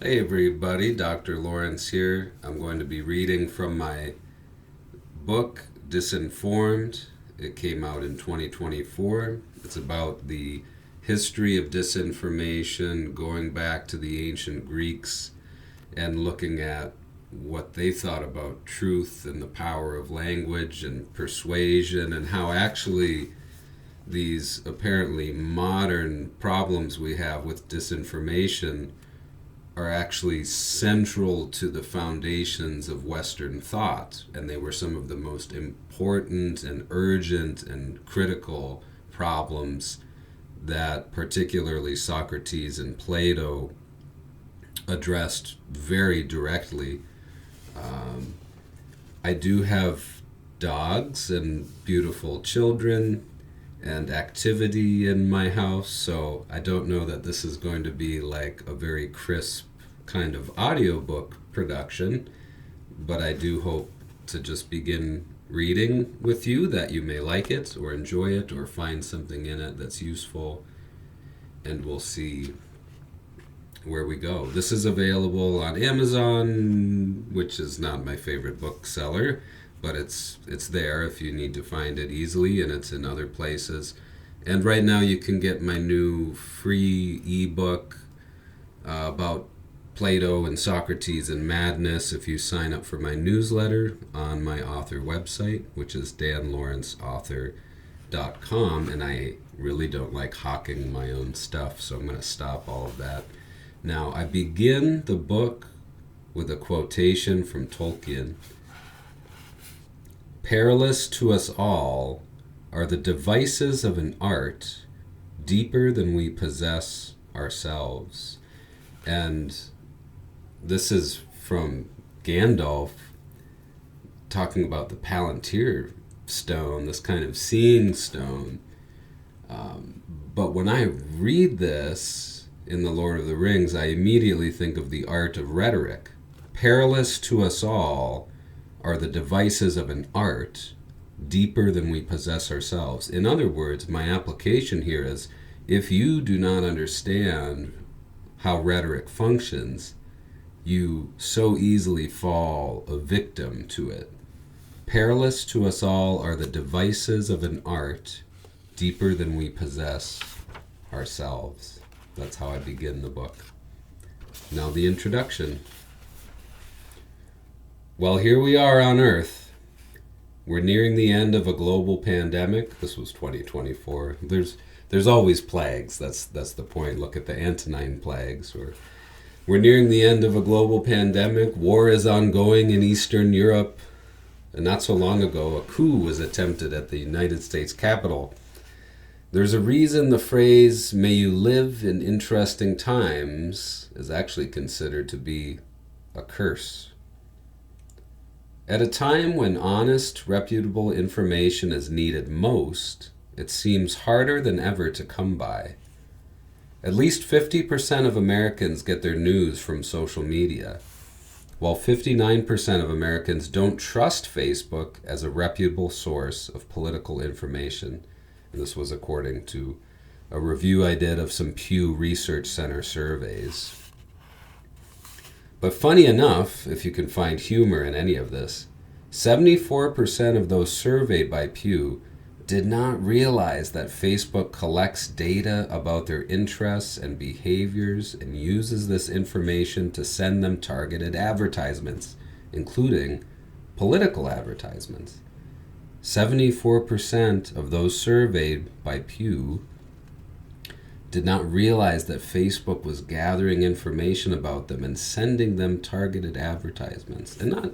Hey everybody, Dr. Lawrence here. I'm going to be reading from my book, Disinformed. It came out in 2024. It's about the history of disinformation, going back to the ancient Greeks and looking at what they thought about truth and the power of language and persuasion, and how actually these apparently modern problems we have with disinformation are actually central to the foundations of Western thought, and they were some of the most important and urgent and critical problems that particularly Socrates and Plato addressed very directly. Um, I do have dogs and beautiful children and activity in my house, so I don't know that this is going to be like a very crisp kind of audiobook production, but I do hope to just begin reading with you, that you may like it or enjoy it or find something in it that's useful, and we'll see where we go. This is available on Amazon, which is not my favorite bookseller, but it's there if you need to find it easily, and it's in other places. And right now you can get my new free ebook about Plato and Socrates and madness if you sign up for my newsletter on my author website, which is danlawrenceauthor.com. And I really don't like hawking my own stuff, so I'm going to stop all of that. Now, I begin the book with a quotation from Tolkien. Perilous to us all are the devices of an art deeper than we possess ourselves. And this is from Gandalf talking about the Palantir stone, this kind of seeing stone. But when I read this in The Lord of the Rings, I immediately think of the art of rhetoric. Perilous to us all are the devices of an art deeper than we possess ourselves. In other words, my application here is, if you do not understand how rhetoric functions, you so easily fall a victim to it. Perilous to us all are the devices of an art deeper than we possess ourselves. That's how I begin the book. Now the introduction. Well, here we are on Earth. We're nearing the end of a global pandemic. This was 2024. There's always plagues. That's the point. Look at the Antonine plagues. We're nearing the end of a global pandemic. War is ongoing in Eastern Europe. And not so long ago, a coup was attempted at the United States Capitol. There's a reason the phrase, "may you live in interesting times," is actually considered to be a curse. At a time when honest, reputable information is needed most, it seems harder than ever to come by. At least 50% of Americans get their news from social media, while 59% of Americans don't trust Facebook as a reputable source of political information. And this was according to a review I did of some Pew Research Center surveys. But funny enough, if you can find humor in any of this, 74% of those surveyed by Pew did not realize that Facebook collects data about their interests and behaviors and uses this information to send them targeted advertisements, including political advertisements. 74% of those surveyed by Pew did not realize that Facebook was gathering information about them and sending them targeted advertisements. And not,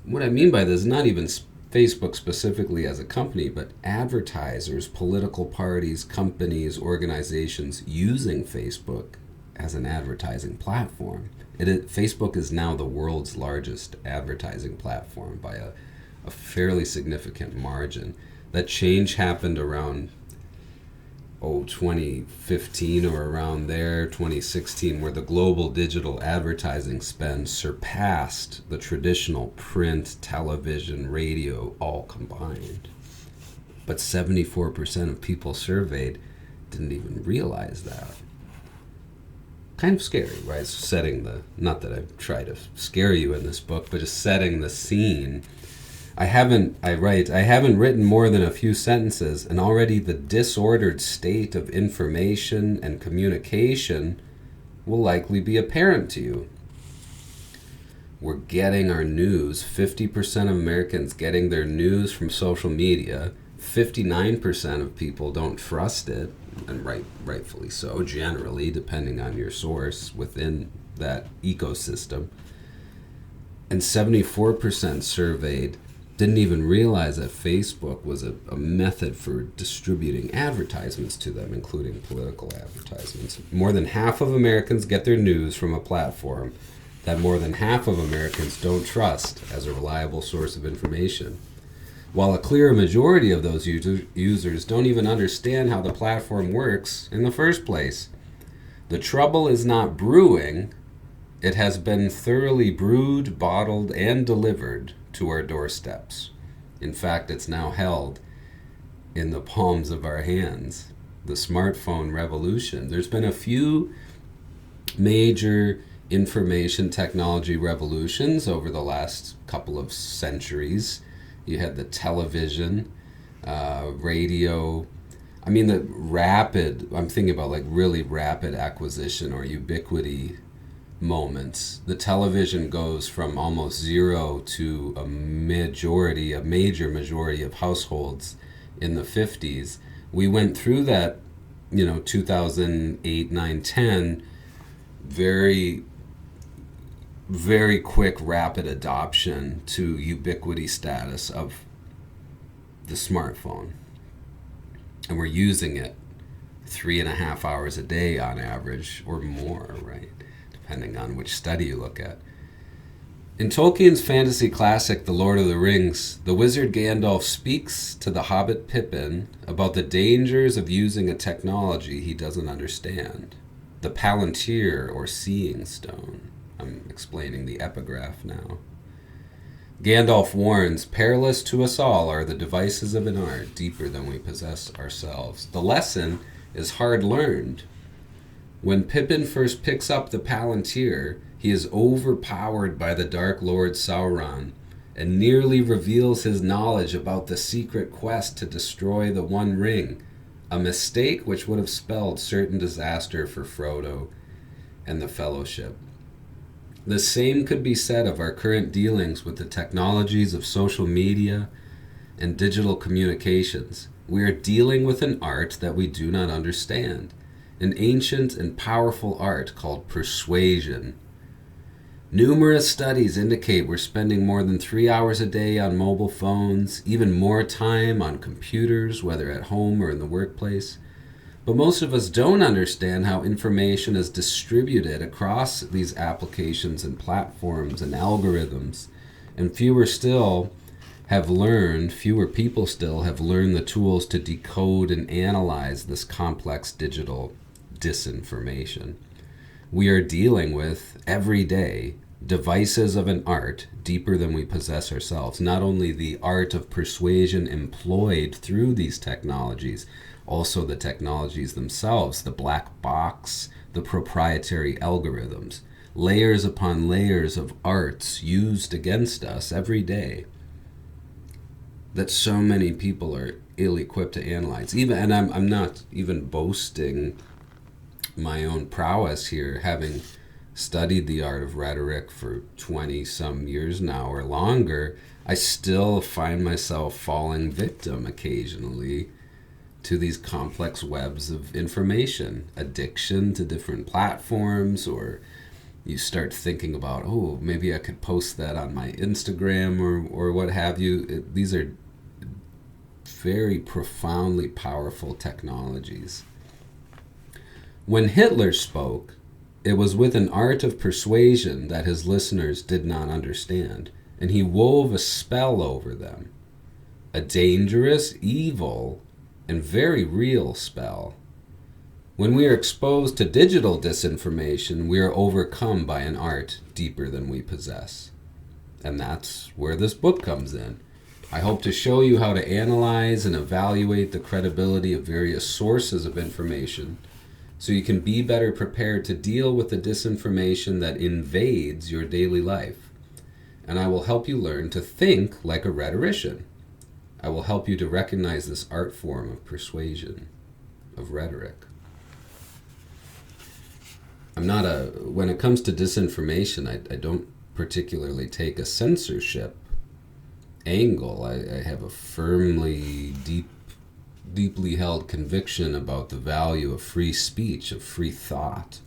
what I mean by this is not even Facebook specifically as a company, but advertisers, political parties, companies, organizations using Facebook as an advertising platform. Facebook is now the world's largest advertising platform by a fairly significant margin. That change happened around 2015 or around there, 2016, where the global digital advertising spend surpassed the traditional print, television, radio, all combined. But 74% of people surveyed didn't even realize that. kind of scary, right? So setting the, not that I try to scare you in this book, but just setting the scene. I haven't written more than a few sentences, and already the disordered state of information and communication will likely be apparent to you. We're getting our news, 50% of Americans getting their news from social media. 59% of people don't trust it, and rightfully so, generally, depending on your source within that ecosystem. And 74% surveyed didn't even realize that Facebook was a method for distributing advertisements to them, including political advertisements. More than half of Americans get their news from a platform that more than half of Americans don't trust as a reliable source of information, while a clear majority of those users don't even understand how the platform works in the first place. The trouble is not brewing. It has been thoroughly brewed, bottled, and delivered to our doorsteps. In fact, it's now held in the palms of our hands. The smartphone revolution. There's been a few major information technology revolutions over the last couple of centuries. You had the television, radio. I'm thinking about like really rapid acquisition or ubiquity moments. The television goes from almost zero to a major majority of households in the 50s. We went through that, 2008, 9, 10, very, very quick, rapid adoption to ubiquity status of the smartphone. And we're using it 3.5 hours a day on average, or more, right? Depending on which study you look at. In Tolkien's fantasy classic, The Lord of the Rings, the wizard Gandalf speaks to the hobbit Pippin about the dangers of using a technology he doesn't understand. The Palantir, or Seeing Stone. I'm explaining the epigraph now. Gandalf warns, perilous to us all are the devices of an art deeper than we possess ourselves. The lesson is hard learned. When Pippin first picks up the Palantir, he is overpowered by the Dark Lord Sauron and nearly reveals his knowledge about the secret quest to destroy the One Ring, a mistake which would have spelled certain disaster for Frodo and the Fellowship. The same could be said of our current dealings with the technologies of social media and digital communications. We are dealing with an art that we do not understand, an ancient and powerful art called persuasion. Numerous studies indicate we're spending more than 3 hours a day on mobile phones, even more time on computers, whether at home or in the workplace. But most of us don't understand how information is distributed across these applications and platforms and algorithms, and fewer people still have learned the tools to decode and analyze this complex digital disinformation. We are dealing with, every day, devices of an art deeper than we possess ourselves. Not only the art of persuasion employed through these technologies, also the technologies themselves, the black box, the proprietary algorithms, layers upon layers of arts used against us every day that so many people are ill-equipped to analyze. And I'm not even boasting my own prowess here, having studied the art of rhetoric for 20 some years now or longer. I still find myself falling victim occasionally to these complex webs of information, addiction to different platforms, or you start thinking about, oh, maybe I could post that on my Instagram or what have you. These are very profoundly powerful technologies. When Hitler spoke, it was with an art of persuasion that his listeners did not understand, and he wove a spell over them, a dangerous, evil, and very real spell. When we are exposed to digital disinformation, we are overcome by an art deeper than we possess. And that's where this book comes in. I hope to show you how to analyze and evaluate the credibility of various sources of information so you can be better prepared to deal with the disinformation that invades your daily life. And I will help you learn to think like a rhetorician. I will help you to recognize this art form of persuasion, of rhetoric. When it comes to disinformation, I don't particularly take a censorship angle. I have a firmly, deeply held conviction about the value of free speech, of free thought.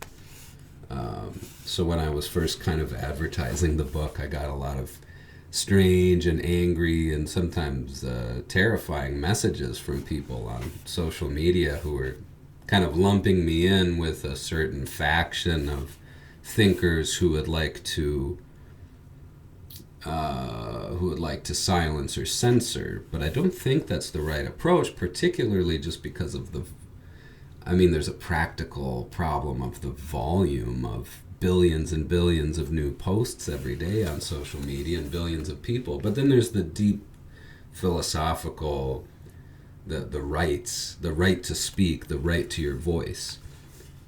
So when I was first kind of advertising the book, I got a lot of strange and angry and sometimes terrifying messages from people on social media who were kind of lumping me in with a certain faction of thinkers who would like to silence or censor. But I don't think that's the right approach, particularly just because of there's a practical problem of the volume of billions and billions of new posts every day on social media and billions of people. But then there's the deep philosophical, the rights, the right to speak, the right to your voice.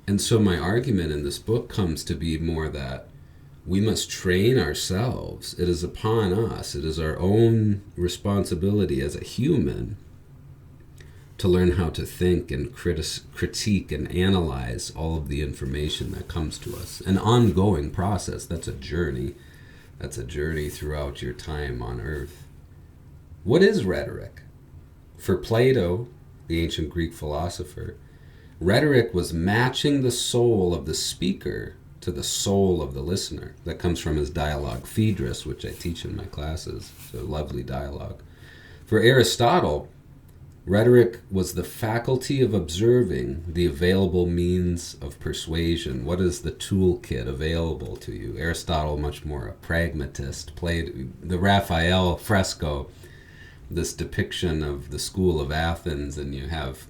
And so my argument in this book comes to be more that we must train ourselves. It is upon us. It is our own responsibility as a human to learn how to think and critique and analyze all of the information that comes to us. An ongoing process. That's a journey. That's a journey throughout your time on earth. What is rhetoric? For Plato, the ancient Greek philosopher, rhetoric was matching the soul of the speaker to the soul of the listener. That comes from his dialogue Phaedrus, which I teach in my classes. It's a lovely dialogue. For Aristotle, rhetoric was the faculty of observing the available means of persuasion. What is the toolkit available to you? Aristotle, much more a pragmatist, played the Raphael fresco, this depiction of the school of Athens, and you have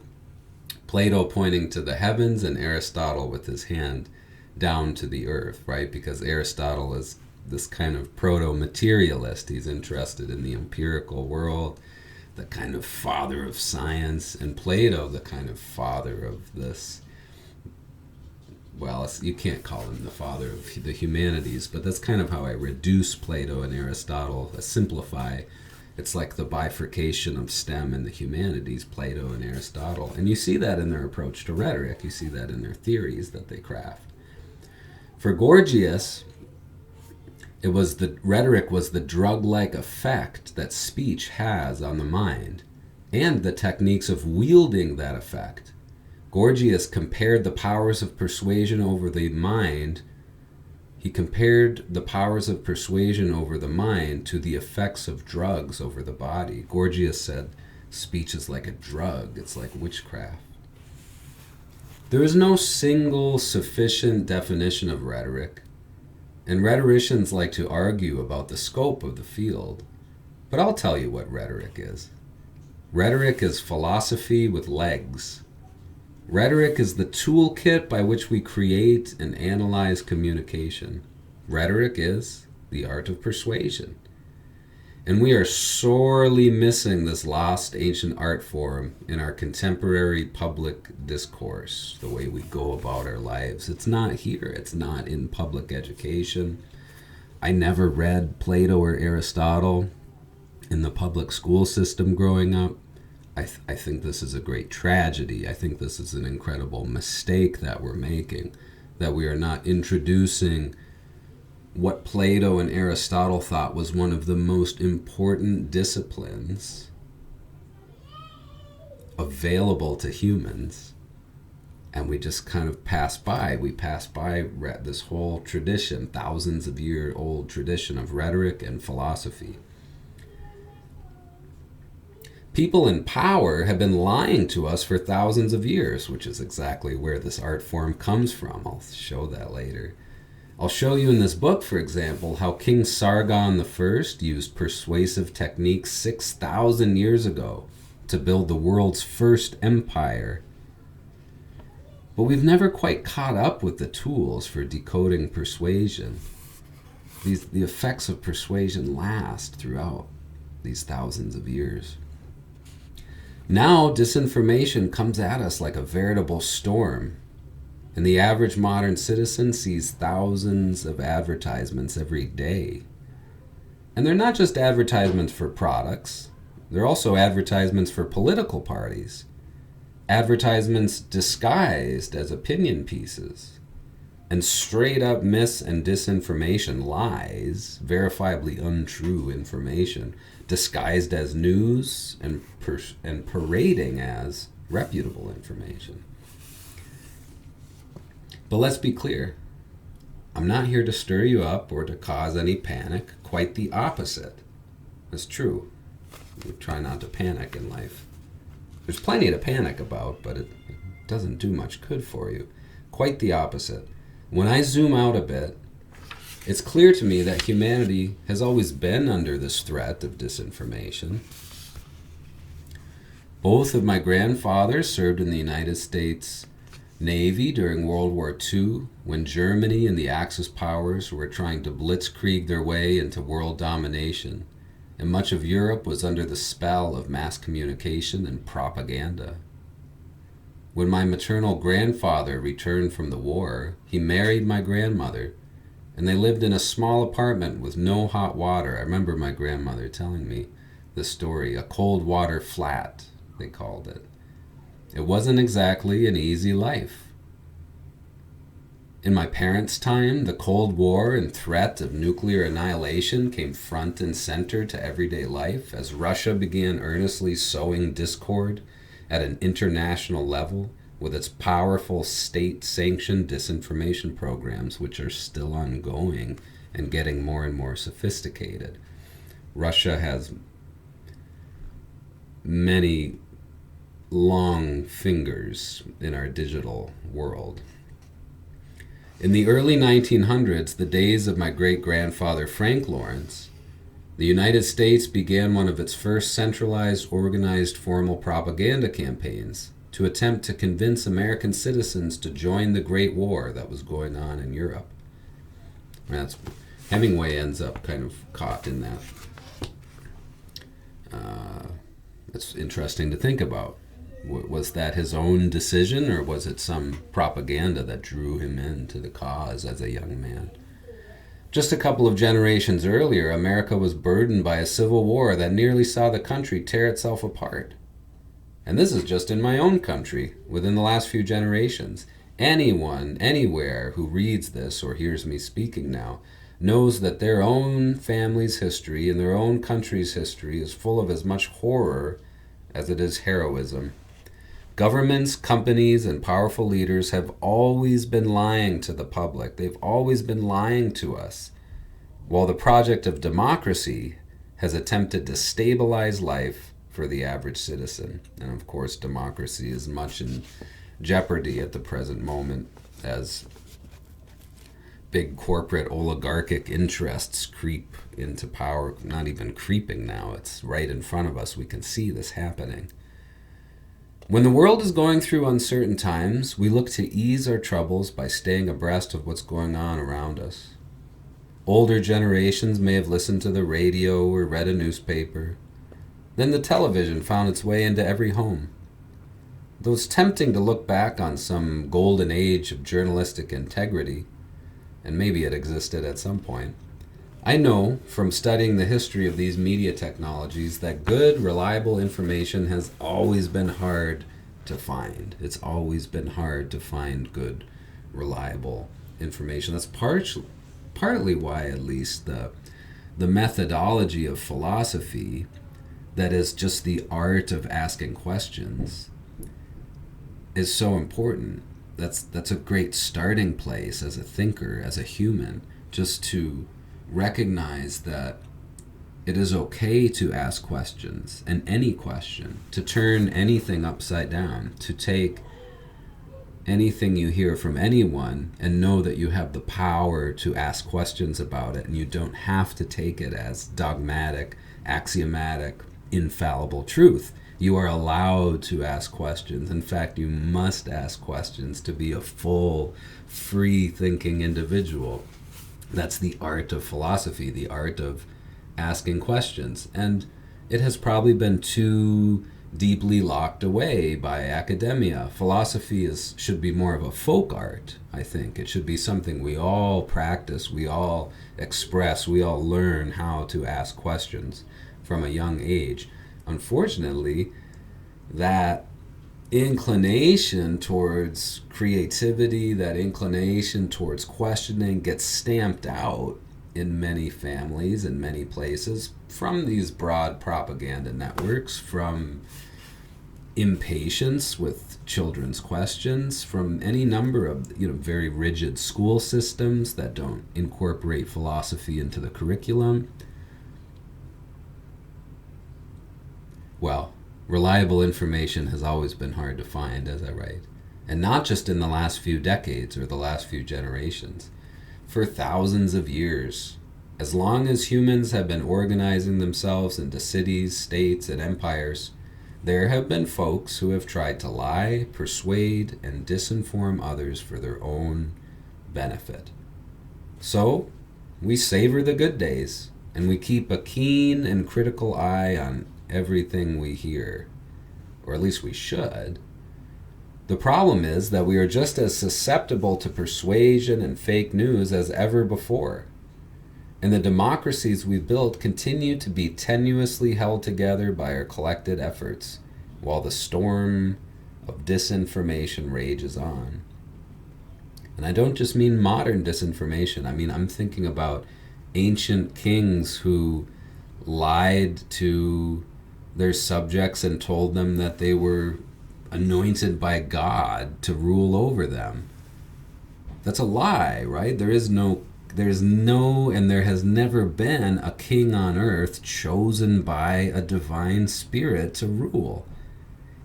Plato pointing to the heavens and Aristotle with his hand down to the earth, right? Because Aristotle is this kind of proto-materialist. He's interested in the empirical world, the kind of father of science, and Plato, the kind of father of this, well, you can't call him the father of the humanities, but that's kind of how I reduce Plato and Aristotle, simplify. It's like the bifurcation of STEM and the humanities, Plato and Aristotle. And you see that in their approach to rhetoric. You see that in their theories that they craft. For Gorgias, rhetoric was the drug-like effect that speech has on the mind, and the techniques of wielding that effect. Gorgias compared the powers of persuasion over the mind. He compared the powers of persuasion over the mind to the effects of drugs over the body. Gorgias said, speech is like a drug. It's like witchcraft. There is no single sufficient definition of rhetoric, and rhetoricians like to argue about the scope of the field. But I'll tell you what rhetoric is. Rhetoric is philosophy with legs. Rhetoric is the toolkit by which we create and analyze communication. Rhetoric is the art of persuasion. And we are sorely missing this lost ancient art form in our contemporary public discourse, the way we go about our lives. It's not here. It's not in public education. I never read Plato or Aristotle in the public school system growing up. I think this is a great tragedy. I think this is an incredible mistake that we're making, that we are not introducing what Plato and Aristotle thought was one of the most important disciplines available to humans, and we just kind of pass by. We pass by this whole tradition, thousands of year old tradition of rhetoric and philosophy. People in power have been lying to us for thousands of years, which is exactly where this art form comes from. I'll show that later. I'll show you in this book, for example, how King Sargon I used persuasive techniques 6,000 years ago to build the world's first empire. But we've never quite caught up with the tools for decoding persuasion. The effects of persuasion last throughout these thousands of years. Now disinformation comes at us like a veritable storm. And the average modern citizen sees thousands of advertisements every day. And they're not just advertisements for products, they're also advertisements for political parties. Advertisements disguised as opinion pieces. And straight up mis and disinformation, lies, verifiably untrue information, disguised as news and parading as reputable information. But let's be clear. I'm not here to stir you up or to cause any panic. Quite the opposite. It's true. We try not to panic in life. There's plenty to panic about, but it doesn't do much good for you. Quite the opposite. When I zoom out a bit, it's clear to me that humanity has always been under this threat of disinformation. Both of my grandfathers served in the United States Navy during World War II, when Germany and the Axis powers were trying to blitzkrieg their way into world domination, and much of Europe was under the spell of mass communication and propaganda. When my maternal grandfather returned from the war, he married my grandmother, and they lived in a small apartment with no hot water. I remember my grandmother telling me the story, a cold water flat, they called it. It wasn't exactly an easy life. In my parents' time, the Cold War and threat of nuclear annihilation came front and center to everyday life as Russia began earnestly sowing discord at an international level with its powerful state-sanctioned disinformation programs, which are still ongoing and getting more and more sophisticated. Russia has many long fingers in our digital world. In the early 1900s, the days of my great-grandfather Frank Lawrence, the United States began one of its first centralized, organized, formal propaganda campaigns to attempt to convince American citizens to join the Great War that was going on in Europe. Hemingway ends up kind of caught in that. It's interesting to think about. Was that his own decision, or was it some propaganda that drew him into the cause as a young man? Just a couple of generations earlier, America was burdened by a civil war that nearly saw the country tear itself apart. And this is just in my own country, within the last few generations. Anyone, anywhere, who reads this or hears me speaking now knows that their own family's history and their own country's history is full of as much horror as it is heroism. Governments, companies, and powerful leaders have always been lying to the public. They've always been lying to us, while the project of democracy has attempted to stabilize life for the average citizen. And of course, democracy is much in jeopardy at the present moment as big corporate oligarchic interests creep into power. Not even creeping now, it's right in front of us. We can see this happening. When the world is going through uncertain times, we look to ease our troubles by staying abreast of what's going on around us. Older generations may have listened to the radio or read a newspaper. Then the television found its way into every home. Though it's tempting to look back on some golden age of journalistic integrity, and maybe it existed at some point, I know from studying the history of these media technologies that good, reliable information has always been hard to find. It's always been hard to find good, reliable information. That's partly why, at least, the methodology of philosophy, that is just the art of asking questions, is so important. That's a great starting place as a thinker, as a human, just to recognize that it is okay to ask questions, and any question, to turn anything upside down, to take anything you hear from anyone and know that you have the power to ask questions about it, and you don't have to take it as dogmatic, axiomatic, infallible truth. You are allowed to ask questions. In fact, you must ask questions to be a full, free-thinking individual. That's the art of philosophy, the art of asking questions. And it has probably been too deeply locked away by academia. Philosophy should be more of a folk art, I think. It should be something we all practice, we all express, we all learn how to ask questions from a young age. Unfortunately, that inclination towards creativity, that inclination towards questioning gets stamped out in many families and many places from these broad propaganda networks, from impatience with children's questions, from any number of very rigid school systems that don't incorporate philosophy into the curriculum. Well, reliable information has always been hard to find, as I write, and not just in the last few decades or the last few generations. For thousands of years, as long as humans have been organizing themselves into cities, states, and empires, there have been folks who have tried to lie, persuade, and disinform others for their own benefit. So, we savor the good days, and we keep a keen and critical eye on everything we hear, or at least we should. The problem is that we are just as susceptible to persuasion and fake news as ever before. And the democracies we've built continue to be tenuously held together by our collected efforts, while the storm of disinformation rages on. And I don't just mean modern disinformation. I mean, I'm thinking about ancient kings who lied to their subjects and told them that they were anointed by God to rule over them. That's a lie, right? There's no, and there has never been a king on earth chosen by a divine spirit to rule.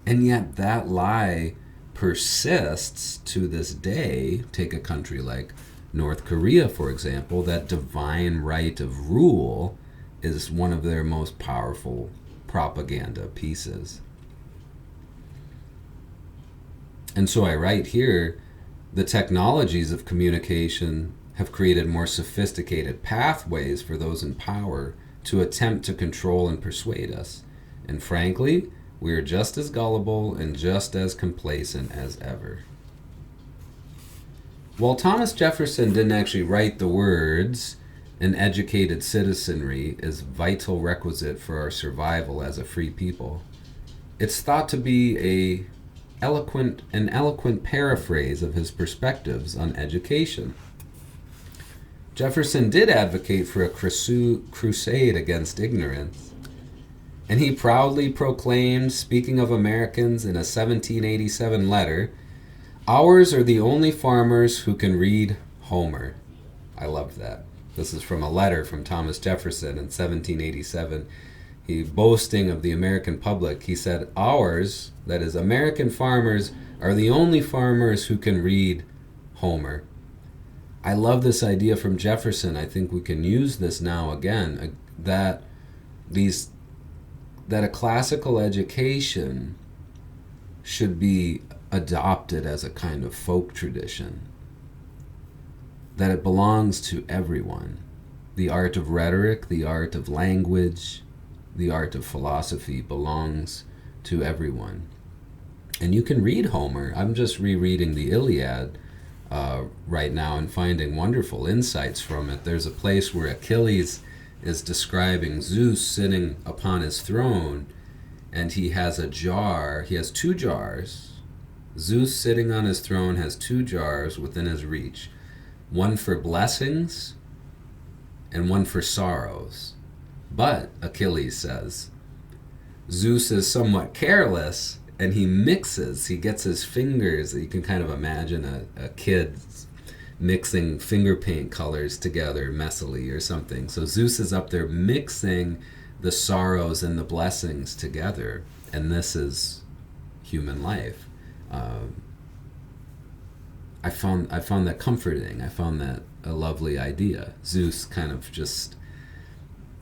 And yet that lie persists to this day. Take a country like North Korea, for example. That divine right of rule is one of their most powerful propaganda pieces. And so I write here, the technologies of communication have created more sophisticated pathways for those in power to attempt to control and persuade us. And frankly, we are just as gullible and just as complacent as ever. While Thomas Jefferson didn't actually write the words, "An educated citizenry is vital requisite for our survival as a free people," it's thought to be an eloquent paraphrase of his perspectives on education. Jefferson did advocate for a crusade against ignorance, and he proudly proclaimed, speaking of Americans in a 1787 letter, "Ours are the only farmers who can read Homer." I love that. This is from a letter from Thomas Jefferson in 1787. He, boasting of the American public, he said, "Ours," that is, American farmers, "are the only farmers who can read Homer." I love this idea from Jefferson. I think we can use this now again, that a classical education should be adopted as a kind of folk tradition, that it belongs to everyone. The art of rhetoric, the art of language, the art of philosophy belongs to everyone. And you can read Homer. I'm just rereading the Iliad right now and finding wonderful insights from it. There's a place where Achilles is describing Zeus sitting upon his throne, and he has a jar. He has two jars. Zeus sitting on his throne has two jars within his reach, one for blessings and one for sorrows. But, Achilles says, Zeus is somewhat careless, and he gets his fingers. You can kind of imagine a kid mixing finger paint colors together messily or something. So Zeus is up there mixing the sorrows and the blessings together, and this is human life. I found that comforting. I found that a lovely idea. Zeus kind of just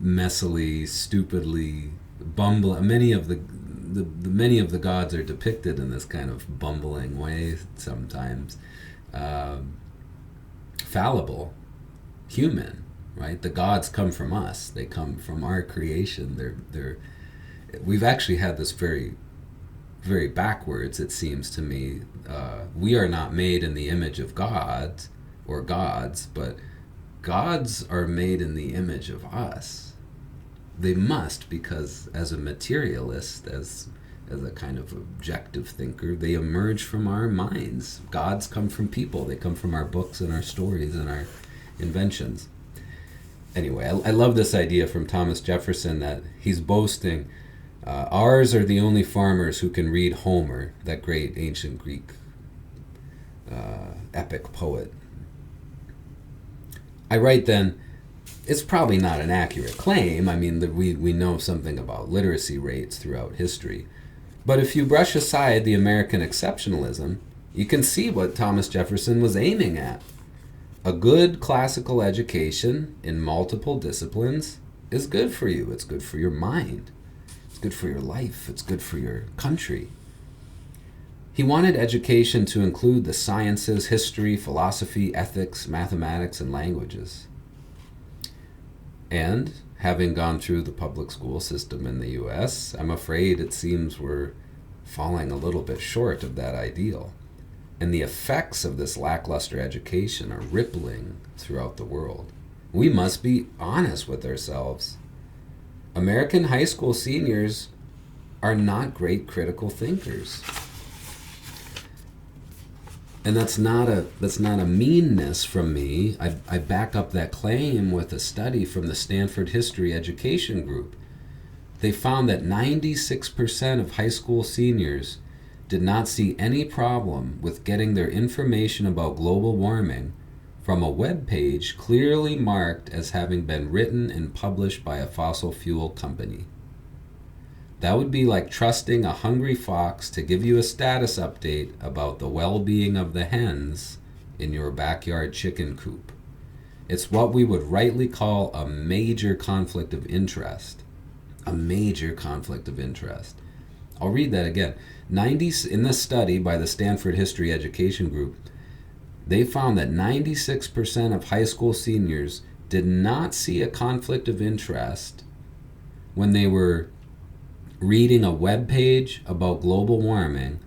messily, stupidly bumbling. Many of the gods are depicted in this kind of bumbling way sometimes. Fallible, human, right? The gods come from us. They come from our creation. We've actually had this very very backwards, it seems to me. We are not made in the image of God or gods, but gods are made in the image of us. They must, because as a materialist, as a kind of objective thinker, they emerge from our minds. Gods come from people. They come from our books and our stories and our inventions. Anyway, I love this idea from Thomas Jefferson that he's boasting, ours are the only farmers who can read Homer, that great ancient Greek epic poet. I write then, it's probably not an accurate claim. I mean, we know something about literacy rates throughout history. But if you brush aside the American exceptionalism, you can see what Thomas Jefferson was aiming at. A good classical education in multiple disciplines is good for you. It's good for your mind. It's good for your life. It's good for your country. He wanted education to include the sciences, history, philosophy, ethics, mathematics, and languages. And having gone through the public school system in the U.S., I'm afraid it seems we're falling a little bit short of that ideal. And the effects of this lackluster education are rippling throughout the world. We must be honest with ourselves. American high school seniors are not great critical thinkers. And that's not a meanness from me. I back up that claim with a study from the Stanford History Education Group. They found that 96% of high school seniors did not see any problem with getting their information about global warming from a web page clearly marked as having been written and published by a fossil fuel company. That would be like trusting a hungry fox to give you a status update about the well-being of the hens in your backyard chicken coop. It's what we would rightly call a major conflict of interest. A major conflict of interest. I'll read that again. In this study by the Stanford History Education Group, they found that 96% of high school seniors did not see a conflict of interest when they were reading a web page about global warming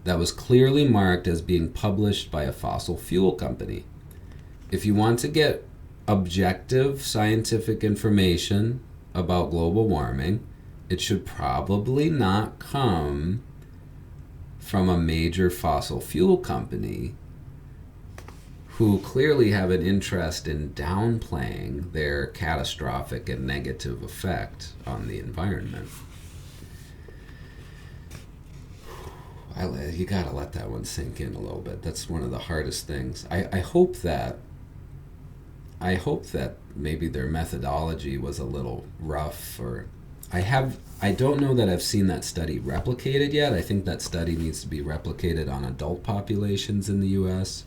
that was clearly marked as being published by a fossil fuel company. If you want to get objective scientific information about global warming, it should probably not come from a major fossil fuel company who clearly have an interest in downplaying their catastrophic and negative effect on the environment. You gotta let that one sink in a little bit. That's one of the hardest things. I hope that maybe their methodology was a little rough, or I don't know that I've seen that study replicated yet. I think that study needs to be replicated on adult populations in the US.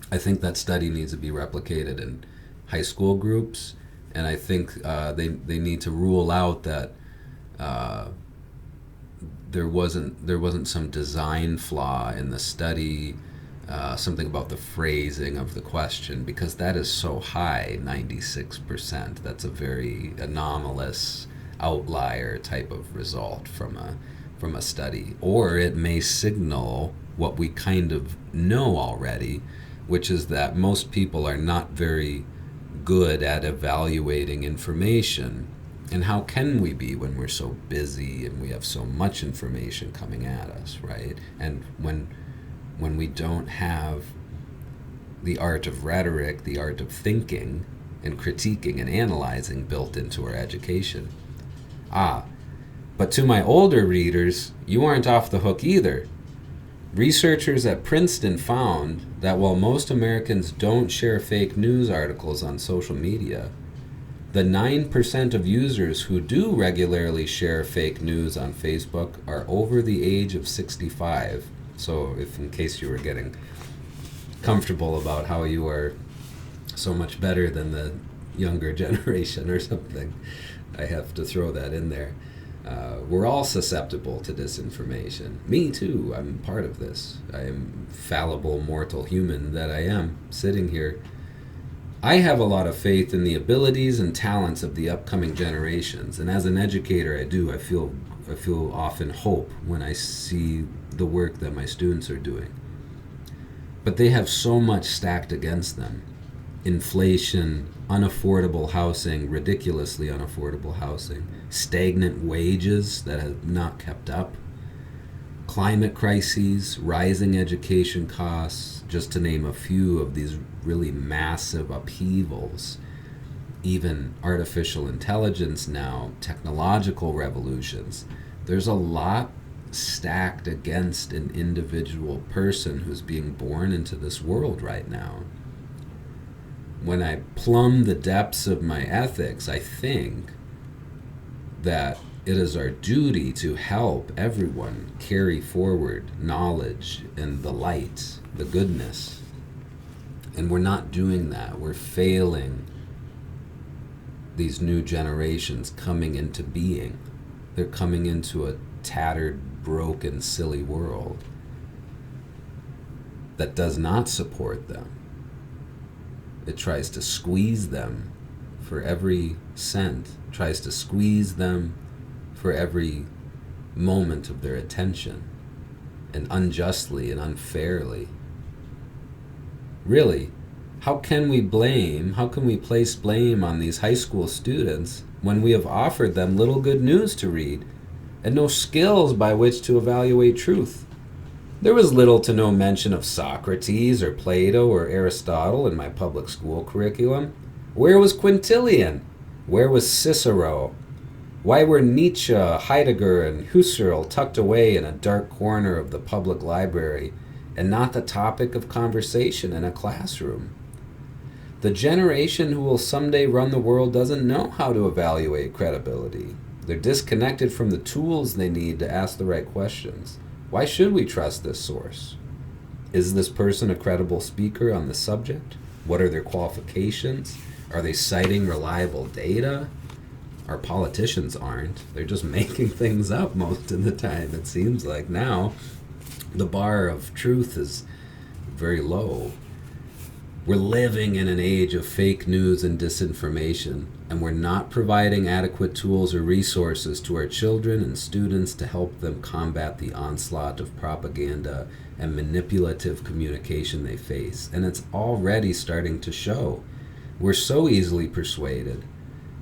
I think that study needs to be replicated in high school groups, and I think they need to rule out that there wasn't some design flaw in the study, something about the phrasing of the question, because that is so high, 96%. That's a very anomalous outlier type of result from a study. Or it may signal what we kind of know already, which is that most people are not very good at evaluating information. And how can we be when we're so busy and we have so much information coming at us, right? And when we don't have the art of rhetoric, the art of thinking and critiquing and analyzing built into our education. But to my older readers, you aren't off the hook either. Researchers at Princeton found that while most Americans don't share fake news articles on social media, the 9% of users who do regularly share fake news on Facebook are over the age of 65. So in case you were getting comfortable about how you are so much better than the younger generation or something, I have to throw that in there. We're all susceptible to disinformation. Me too. I'm part of this. I am fallible mortal human that I am, sitting here. I have a lot of faith in the abilities and talents of the upcoming generations, and as an educator, I feel feel often hope when I see the work that my students are doing. But they have so much stacked against them. Inflation, unaffordable housing, ridiculously unaffordable housing, stagnant wages that have not kept up, climate crises, rising education costs, just to name a few of these really massive upheavals. Even artificial intelligence now, technological revolutions. There's a lot stacked against an individual person who's being born into this world right now. When I plumb the depths of my ethics, I think that it is our duty to help everyone carry forward knowledge and the light, the goodness. And we're not doing that. We're failing these new generations coming into being. They're coming into a tattered, broken, silly world that does not support them. It tries to squeeze them for every cent, tries to squeeze them for every moment of their attention, and unjustly and unfairly. Really, how can we place blame on these high school students when we have offered them little good news to read and no skills by which to evaluate truth? There was little to no mention of Socrates or Plato or Aristotle in my public school curriculum. Where was Quintilian? Where was Cicero? Why were Nietzsche, Heidegger, and Husserl tucked away in a dark corner of the public library and not the topic of conversation in a classroom? The generation who will someday run the world doesn't know how to evaluate credibility. They're disconnected from the tools they need to ask the right questions. Why should we trust this source? Is this person a credible speaker on the subject? What are their qualifications? Are they citing reliable data? Our politicians aren't. They're just making things up most of the time, it seems like. Now, the bar of truth is very low. We're living in an age of fake news and disinformation, and we're not providing adequate tools or resources to our children and students to help them combat the onslaught of propaganda and manipulative communication they face. And it's already starting to show. We're so easily persuaded.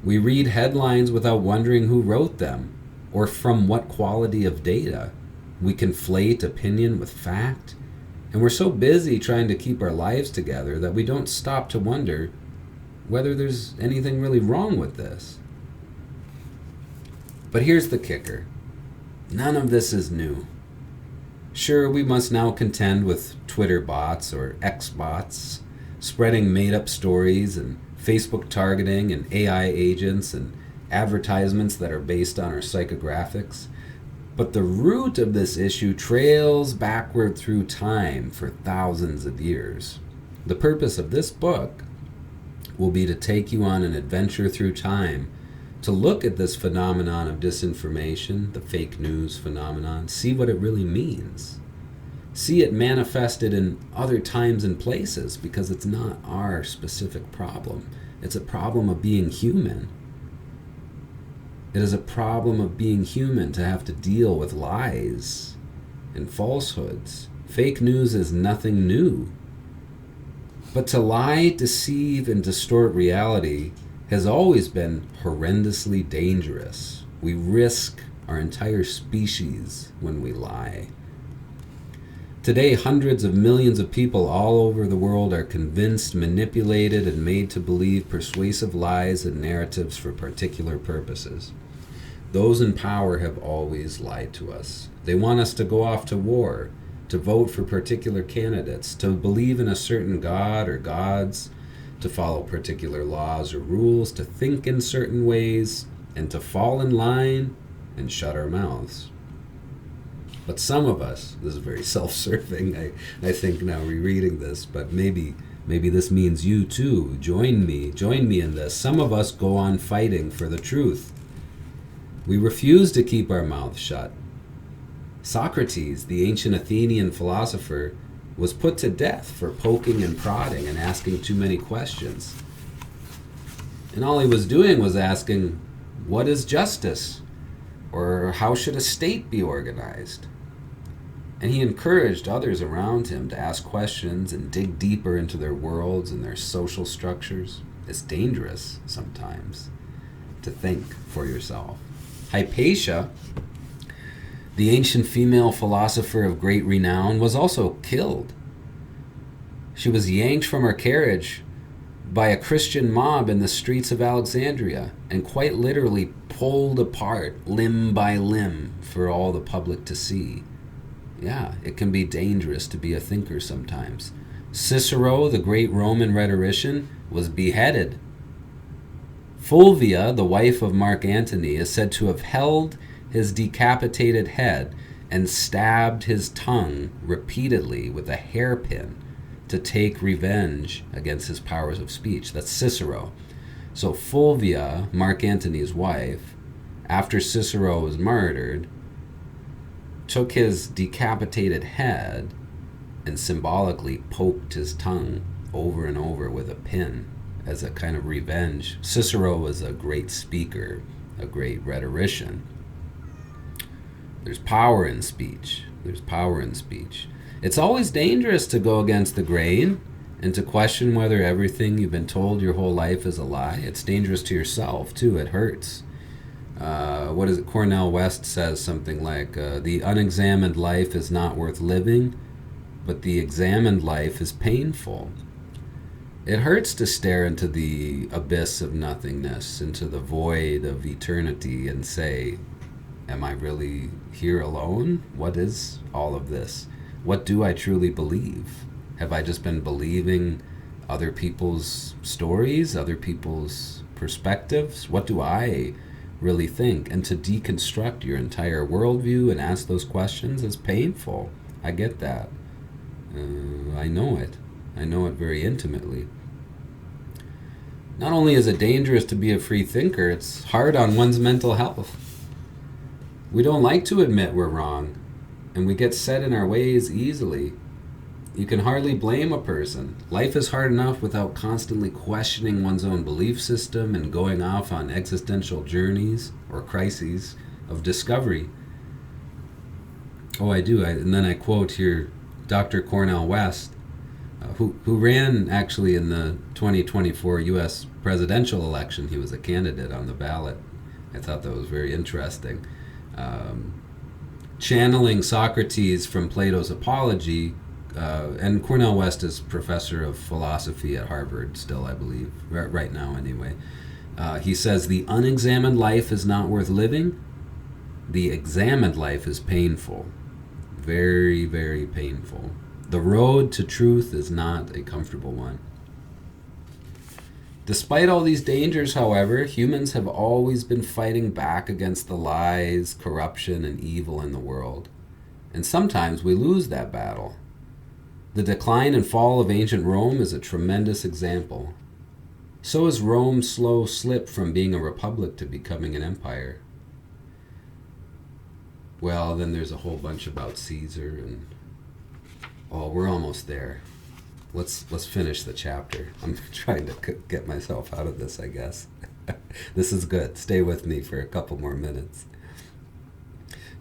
We read headlines without wondering who wrote them or from what quality of data. We conflate opinion with fact. And we're so busy trying to keep our lives together that we don't stop to wonder whether there's anything really wrong with this. But here's the kicker. None of this is new. Sure, we must now contend with Twitter bots or X bots, spreading made-up stories and Facebook targeting and AI agents and advertisements that are based on our psychographics. But the root of this issue trails backward through time for thousands of years. The purpose of this book will be to take you on an adventure through time to look at this phenomenon of disinformation, the fake news phenomenon, see what it really means. See it manifested in other times and places, because it's not our specific problem. It's a problem of being human. It is a problem of being human to have to deal with lies and falsehoods. Fake news is nothing new. But to lie, deceive, and distort reality has always been horrendously dangerous. We risk our entire species when we lie. Today, hundreds of millions of people all over the world are convinced, manipulated, and made to believe persuasive lies and narratives for particular purposes. Those in power have always lied to us. They want us to go off to war, to vote for particular candidates, to believe in a certain god or gods, to follow particular laws or rules, to think in certain ways, and to fall in line and shut our mouths. But some of us, this is very self-serving, I think now rereading this, but maybe this means you too. Join me in this. Some of us go on fighting for the truth. We refuse to keep our mouths shut. Socrates, the ancient Athenian philosopher, was put to death for poking and prodding and asking too many questions. And all he was doing was asking, what is justice? Or how should a state be organized? And he encouraged others around him to ask questions and dig deeper into their worlds and their social structures. It's dangerous sometimes to think for yourself. Hypatia, the ancient female philosopher of great renown, was also killed. She was yanked from her carriage by a Christian mob in the streets of Alexandria and quite literally pulled apart limb by limb for all the public to see. Yeah, it can be dangerous to be a thinker sometimes. Cicero, the great Roman rhetorician, was beheaded. Fulvia, the wife of Mark Antony, is said to have held his decapitated head and stabbed his tongue repeatedly with a hairpin to take revenge against his powers of speech. That's Cicero. So Fulvia, Mark Antony's wife, after Cicero was murdered, took his decapitated head and symbolically poked his tongue over and over with a pin as a kind of revenge. Cicero was a great speaker, a great rhetorician. There's power in speech. There's power in speech. It's always dangerous to go against the grain and to question whether everything you've been told your whole life is a lie. It's dangerous to yourself, too. It hurts. What is it? Cornel West says something like, the unexamined life is not worth living, but the examined life is painful. It hurts to stare into the abyss of nothingness, into the void of eternity, and say, am I really here alone? What is all of this? What do I truly believe? Have I just been believing other people's stories, other people's perspectives? What do I really think? And to deconstruct your entire worldview and ask those questions is painful. I get that. I know it. I know it very intimately. Not only is it dangerous to be a free thinker, it's hard on one's mental health. We don't like to admit we're wrong, and we get set in our ways easily. You can hardly blame a person. Life is hard enough without constantly questioning one's own belief system and going off on existential journeys or crises of discovery. Oh, I do. And then I quote here Dr. Cornel West, who ran actually in the 2024 U.S. presidential election. He was a candidate on the ballot. I thought that was very interesting. Channeling Socrates from Plato's Apology, and Cornel West is professor of philosophy at Harvard still, I believe, right now anyway. He says, the unexamined life is not worth living. The examined life is painful. Very, very painful. The road to truth is not a comfortable one. Despite all these dangers, however, humans have always been fighting back against the lies, corruption, and evil in the world. And sometimes we lose that battle. The decline and fall of ancient Rome is a tremendous example. So is Rome's slow slip from being a republic to becoming an empire. Well, then there's a whole bunch about Caesar and... Oh, we're almost there. Let's finish the chapter. I'm trying to get myself out of this, I guess. This is good. Stay with me for a couple more minutes.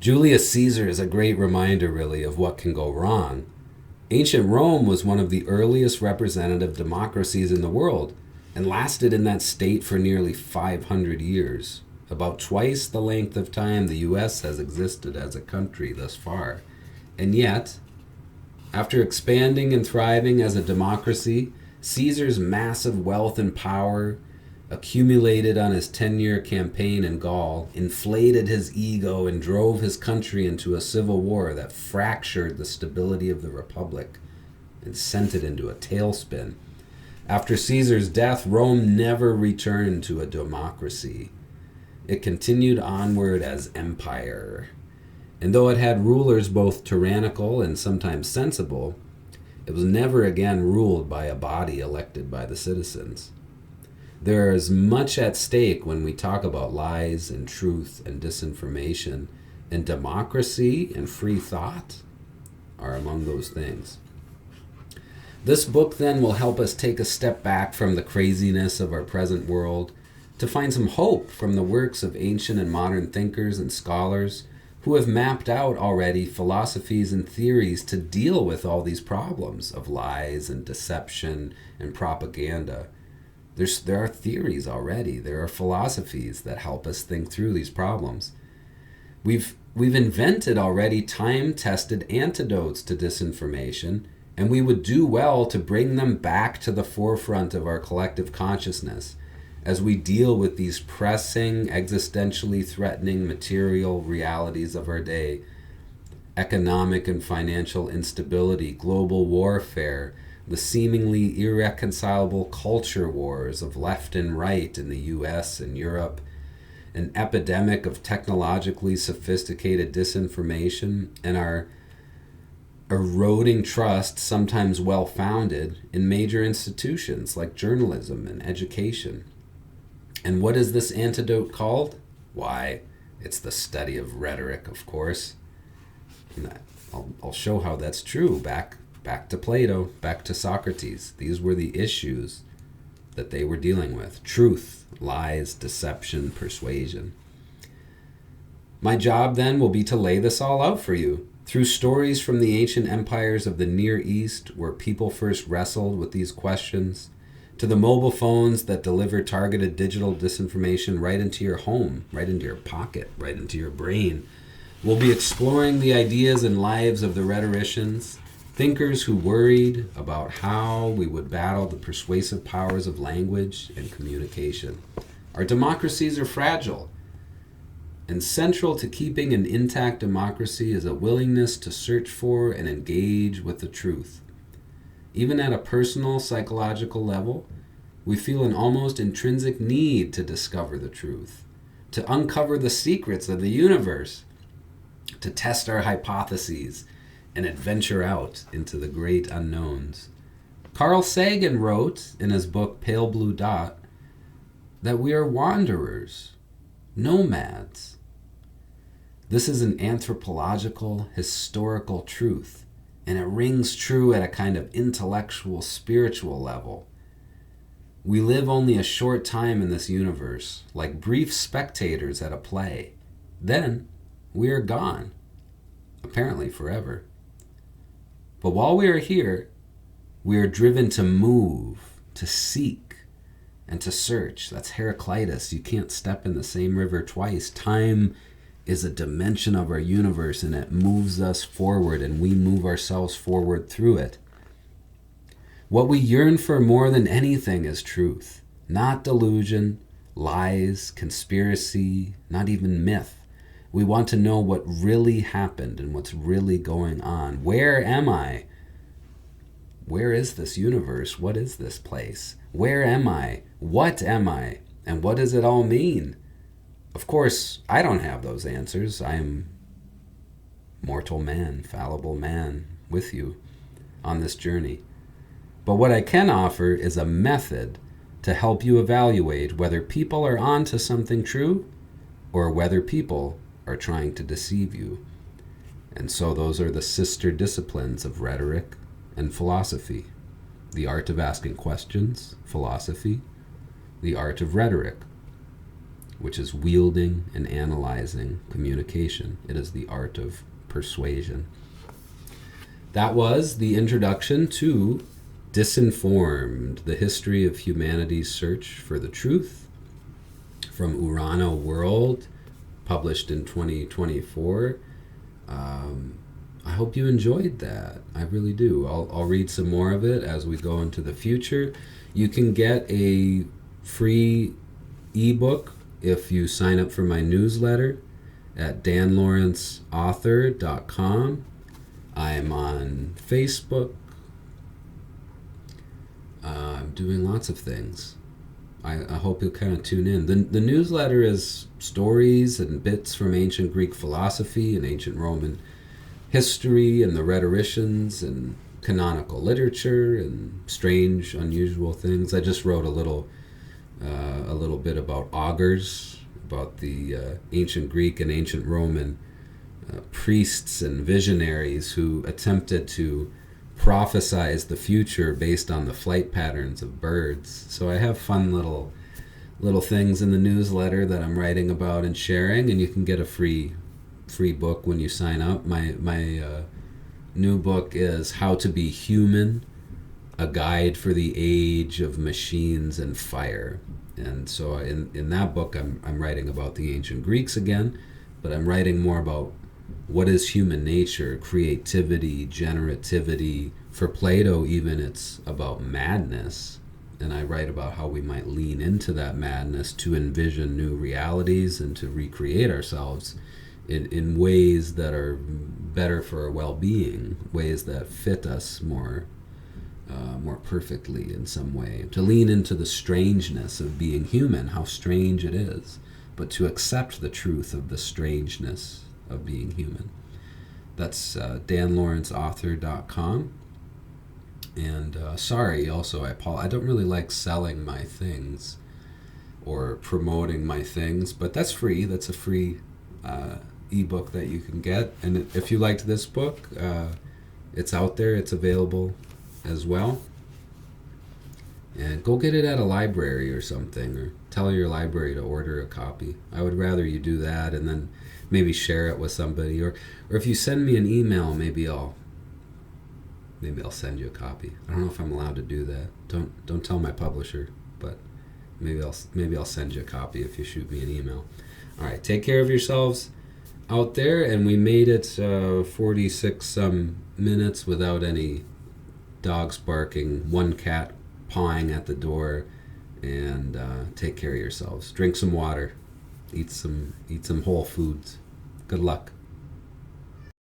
Julius Caesar is a great reminder, really, of what can go wrong. Ancient Rome was one of the earliest representative democracies in the world and lasted in that state for nearly 500 years, about twice the length of time the U.S. has existed as a country thus far. And yet, after expanding and thriving as a democracy, Caesar's massive wealth and power, accumulated on his 10-year campaign in Gaul, inflated his ego and drove his country into a civil war that fractured the stability of the republic and sent it into a tailspin. After Caesar's death, Rome never returned to a democracy. It continued onward as empire. And though it had rulers both tyrannical and sometimes sensible, it was never again ruled by a body elected by the citizens. There is much at stake when we talk about lies and truth and disinformation, and democracy and free thought are among those things. This book then will help us take a step back from the craziness of our present world to find some hope from the works of ancient and modern thinkers and scholars who have mapped out already philosophies and theories to deal with all these problems of lies and deception and propaganda. There are theories already. There are philosophies that help us think through these problems. We've invented already time-tested antidotes to disinformation, and we would do well to bring them back to the forefront of our collective consciousness as we deal with these pressing, existentially threatening material realities of our day. Economic and financial instability, global warfare, the seemingly irreconcilable culture wars of left and right in the US and Europe, an epidemic of technologically sophisticated disinformation, and our eroding trust, sometimes well-founded, in major institutions like journalism and education. And what is this antidote called? Why, it's the study of rhetoric, of course. And I'll show how that's true. Back to Plato, back to Socrates. These were the issues that they were dealing with. Truth, lies, deception, persuasion. My job then will be to lay this all out for you through stories from the ancient empires of the Near East, where people first wrestled with these questions, to the mobile phones that deliver targeted digital disinformation right into your home, right into your pocket, right into your brain. We'll be exploring the ideas and lives of the rhetoricians, thinkers who worried about how we would battle the persuasive powers of language and communication. Our democracies are fragile, and central to keeping an intact democracy is a willingness to search for and engage with the truth. Even at a personal, psychological level, we feel an almost intrinsic need to discover the truth, to uncover the secrets of the universe, to test our hypotheses, and adventure out into the great unknowns. Carl Sagan wrote in his book Pale Blue Dot that we are wanderers, nomads. This is an anthropological, historical truth, and it rings true at a kind of intellectual, spiritual level. We live only a short time in this universe, like brief spectators at a play. Then we are gone, apparently forever. But while we are here, we are driven to move, to seek, and to search. That's Heraclitus. You can't step in the same river twice. Time is a dimension of our universe, and it moves us forward, and we move ourselves forward through it. What we yearn for more than anything is truth, not delusion, lies, conspiracy, not even myth. We want to know what really happened and what's really going on. Where am I? Where is this universe? What is this place? Where am I? What am I? And what does it all mean? Of course, I don't have those answers. I am mortal man, fallible man with you on this journey. But what I can offer is a method to help you evaluate whether people are onto something true or whether people are trying to deceive you. And so those are the sister disciplines of rhetoric and philosophy. The art of asking questions, philosophy. The art of rhetoric, which is wielding and analyzing communication. It is the art of persuasion. That was the introduction to Disinformed, the history of humanity's search for the truth, from Urano World, published in 2024. I hope you enjoyed that. I really do. I'll read some more of it as we go into the future. You can get a free ebook if you sign up for my newsletter at danlawrenceauthor.com. I'm on Facebook. I'm doing lots of things. I hope you'll kind of tune in. The newsletter is stories and bits from ancient Greek philosophy and ancient Roman history and the rhetoricians and canonical literature and strange, unusual things. I just wrote a little bit about augurs, about the ancient Greek and ancient Roman priests and visionaries who attempted to prophesize the future based on the flight patterns of birds. So I have fun little little things in the newsletter that I'm writing about and sharing, and you can get a free book when you sign up. My new book is How to Be Human, a guide for the age of machines and fire. And so in that book, I'm writing about the ancient Greeks again, but I'm writing more about what is human nature, creativity, generativity. For Plato, even, it's about madness. And I write about how we might lean into that madness to envision new realities and to recreate ourselves in ways that are better for our well-being, ways that fit us more perfectly in some way. To lean into the strangeness of being human, how strange it is, but to accept the truth of the strangeness of being human. That's danlawrenceauthor.com. And sorry, also, I don't really like selling my things or promoting my things, but that's free. That's a free ebook that you can get. And if you liked this book, it's out there. It's available as well. And go get it at a library or something, or tell your library to order a copy. I would rather you do that and then maybe share it with somebody, or if you send me an email, maybe I'll send you a copy. I don't know if I'm allowed to do that. Don't tell my publisher, but maybe I'll send you a copy if you shoot me an email. All right, take care of yourselves out there, and we made it 46 minutes without any dogs barking, one cat pawing at the door, and take care of yourselves. Drink some water, eat some whole foods. Good luck.